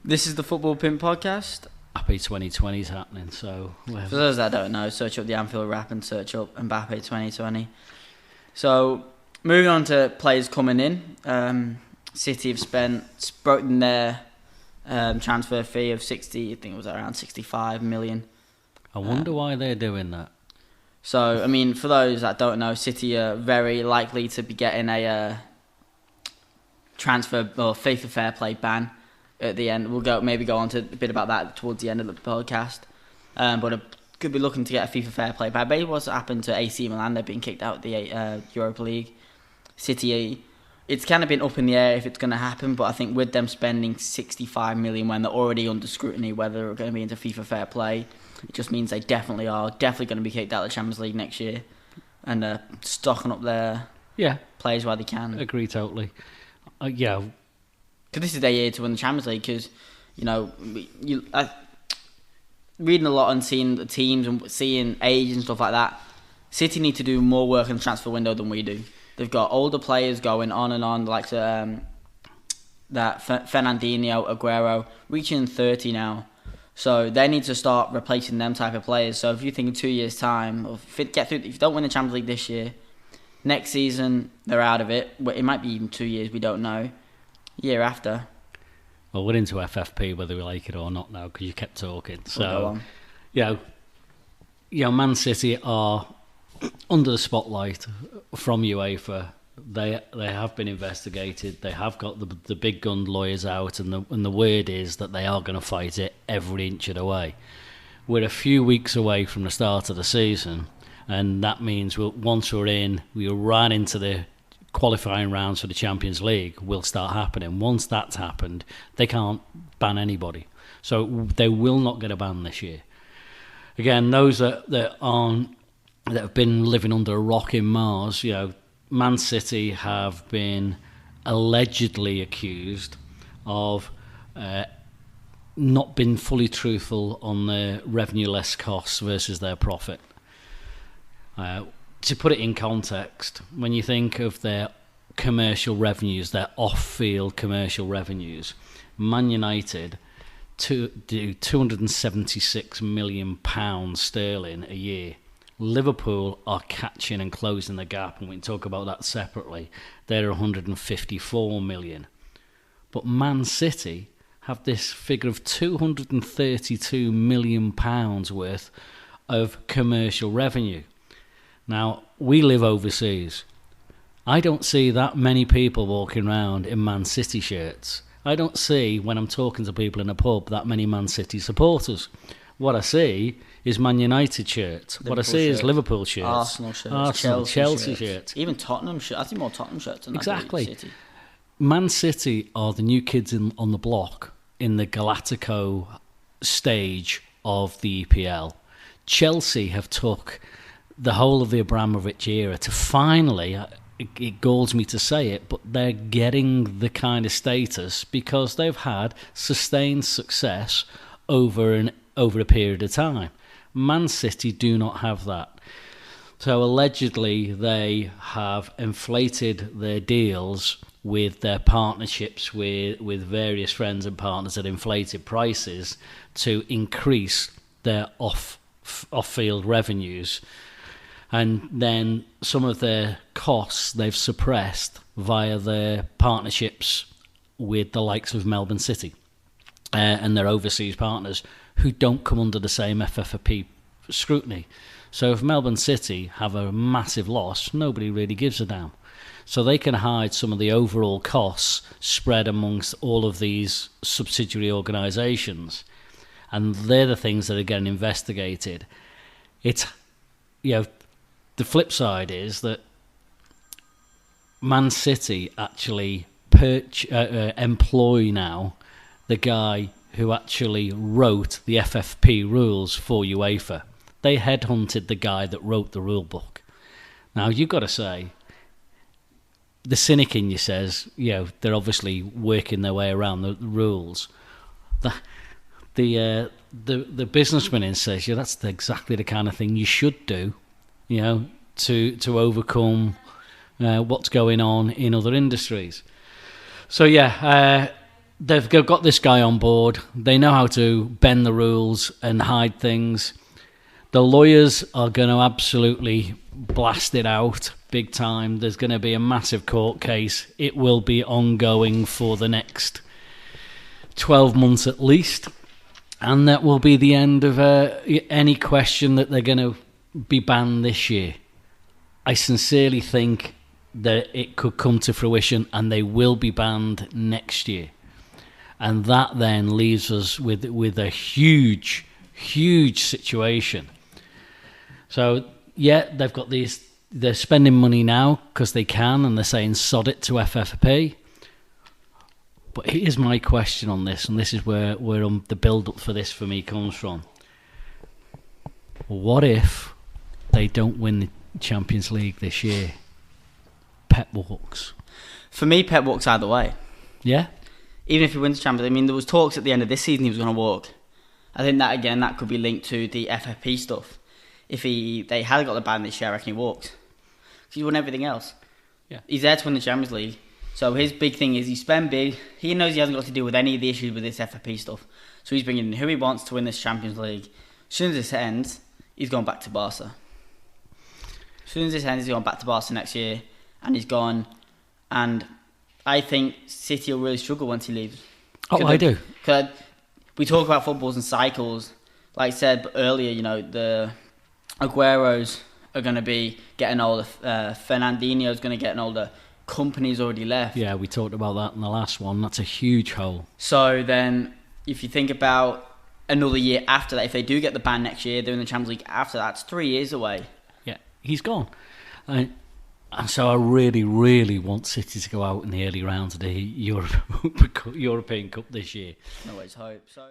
This is the Football Pimp Podcast. Happy 2020 is happening, so... For those that don't know, search up the Anfield Wrap and search up Mbappe 2020. So, moving on to players coming in. City have broken their transfer fee of 60, I think it was around 65 million. I wonder why they're doing that. So, I mean, for those that don't know, City are very likely to be getting a transfer or FIFA fair play ban at the end. We'll maybe go on to a bit about that towards the end of the podcast. But could be looking to get a FIFA fair play ban. Basically, what's happened to AC Milan? They've been kicked out of the Europa League. City, it's kind of been up in the air if it's going to happen, but I think with them spending 65 million when they're already under scrutiny whether they're going to be into FIFA fair play, it just means they definitely going to be kicked out of the Champions League next year and stocking up their players while they can. Agree totally. Because this is their year to win the Champions League. Because reading a lot and seeing the teams and seeing age and stuff like that, City need to do more work in the transfer window than we do. They've got older players going on and on, like that Fernandinho, Aguero, reaching 30 now. So they need to start replacing them type of players. So if you think in 2 years' time, if you don't win the Champions League this year, next season they're out of it. It might be even 2 years, we don't know. Year after. Well, we're into FFP whether we like it or not now because you kept talking. So, Man City are under the spotlight from UEFA. They have been investigated. They have got the big gun lawyers out, and the word is that they are going to fight it every inch of the way. We're a few weeks away from the start of the season, and that means once we're right into the qualifying rounds for the Champions League will start happening. Once that's happened, they can't ban anybody. So they will not get a ban this year. Again, those that have been living under a rock in Mars, Man City have been allegedly accused of not being fully truthful on their revenue less costs versus their profit. To put it in context, when you think of their commercial revenues, their off-field commercial revenues, Man United do £276 million sterling a year. Liverpool are catching and closing the gap, and we can talk about that separately. They're 154 million. But Man City have this figure of £232 million worth of commercial revenue. Now, we live overseas. I don't see that many people walking around in Man City shirts. I don't see, when I'm talking to people in a pub, that many Man City supporters. What I see is Man United shirts. What I see is Liverpool shirts. Arsenal shirts. Chelsea shirts. Even Tottenham shirts. I think more Tottenham shirts than exactly. City. Man City are the new kids on the block in the Galactico stage of the EPL. Chelsea have took the whole of the Abramovich era to finally, it galls me to say it, but they're getting the kind of status because they've had sustained success over a period of time. Man City do not have that. So allegedly they have inflated their deals with their partnerships with various friends and partners at inflated prices to increase their off-field revenues. And then some of their costs they've suppressed via their partnerships with the likes of Melbourne City and their overseas partners who don't come under the same FFP scrutiny. So if Melbourne City have a massive loss, nobody really gives a damn. So they can hide some of the overall costs spread amongst all of these subsidiary organisations. And they're the things that are getting investigated. It's, the flip side is that Man City actually employ now the guy who actually wrote the FFP rules for UEFA. They headhunted the guy that wrote the rule book. Now, you've got to say, the cynic in you says, they're obviously working their way around the rules. The businessman in says, that's exactly the kind of thing you should do, to overcome what's going on in other industries. So they've got this guy on board. They know how to bend the rules and hide things. The lawyers are going to absolutely blast it out big time. There's going to be a massive court case. It will be ongoing for the next 12 months at least. And that will be the end of any question that they're going to be banned this year. I sincerely think that it could come to fruition and they will be banned next year. And that then leaves us with a huge, huge situation. So, yeah, they've got these. They're spending money now because they can, and they're saying sod it to FFP. But here's my question on this, and this is where the build-up for this for me comes from. What if they don't win the Champions League this year? Pep walks. For me, Pep walks either way. Yeah? Even if he wins the Champions League. I mean, there was talks at the end of this season he was going to walk. I think that, again, that could be linked to the FFP stuff. If they had got the ban this year, I reckon he walks. Because he's won everything else. Yeah. He's there to win the Champions League. So his big thing is he spend big. He knows he hasn't got to deal with any of the issues with this FFP stuff. So he's bringing in who he wants to win this Champions League. As soon as this ends, he's going back to Barca. As soon as this ends, he's going back to Barca next year. And he's gone. And I think City will really struggle once he leaves. I do. Because we talk about footballs and cycles. Like I said earlier, the Agueros are going to be getting older. Fernandinho's going to get older. Company's already left. Yeah, we talked about that in the last one. That's a huge hole. So then, if you think about another year after that, if they do get the ban next year, they're in the Champions League after that, it's 3 years away. Yeah, he's gone. And so I really, really want City to go out in the early rounds of the European Cup this year. No, always hope. So.